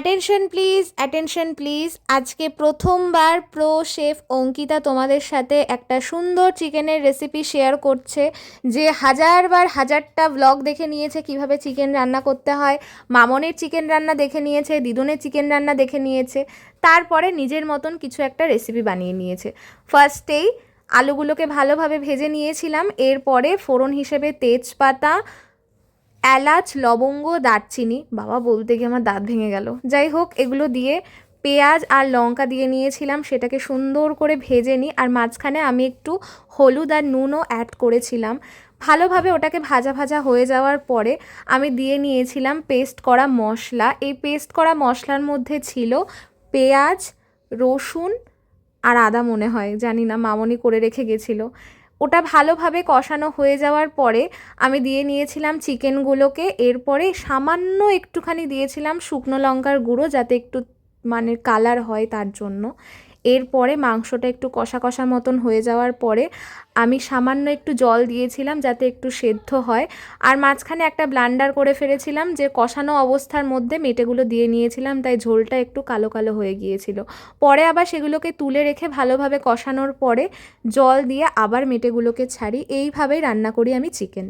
Attention please. আজকে প্রথমবার pro chef Ankita তোমাদের সাথে একটা সুন্দর চিকেনের রেসিপি শেয়ার করছে, যে হাজারটা ব্লগ দেখে নিয়েছে কিভাবে চিকেন রান্না করতে হয়, মামনের চিকেন রান্না দেখে নিয়েছে, দিদুনের চিকেন রান্না দেখে নিয়েছে, তারপরে নিজের মতন কিছু একটা রেসিপি বানিয়ে নিয়েছে। ফার্স্টেই আলুগুলোকে ভালোভাবে ভেজে নিয়েছিলাম, এরপরে ফোড়ন হিসেবে তেজপাতা, এলাচ, লবঙ্গ, দারচিনি, বাবা বলতে গিয়ে আমার দাঁত ভেঙে গেল, যাই হোক, এগুলো দিয়ে পেঁয়াজ আর লঙ্কা দিয়ে নিয়েছিলাম, সেটাকে সুন্দর করে ভেজে নিই। আর মাঝখানে আমি একটু হলুদ আর নুনও অ্যাড করেছিলাম। ভালোভাবে ওটাকে ভাজা ভাজা হয়ে যাওয়ার পরে আমি দিয়ে নিয়েছিলাম পেস্ট করা মশলা। এই পেস্ট করা মশলার মধ্যে ছিল পেঁয়াজ, রসুন আর আদা, মনে হয়, জানি না, মামনি করে রেখে গেছিলো। ওটা ভালোভাবে কষানো হয়ে যাওয়ার পরে আমি দিয়ে নিয়েছিলাম চিকেনগুলোকে। এরপরে সামান্য একটুখানি দিয়েছিলাম শুকনো লঙ্কার গুঁড়ো, যাতে একটু মানে কালার হয় তার জন্য। এরপরে মাংসটা একটু কষা কষা মতন হয়ে যাওয়ার পরে আমি সামান্য একটু জল দিয়েছিলাম যাতে একটু সেদ্ধ হয়। আর মাঝখানে একটা ব্লান্ডার করে ফেলেছিলাম, যে কষানো অবস্থার মধ্যে মেটেগুলো দিয়ে নিয়েছিলাম, তাই ঝোলটা একটু কালো কালো হয়ে গিয়েছিল। পরে আবার সেগুলোকে তুলে রেখে ভালোভাবে কষানোর পরে জল দিয়ে আবার মেটেগুলোকে ছাড়ি। এইভাবেই রান্না করি আমি চিকেন।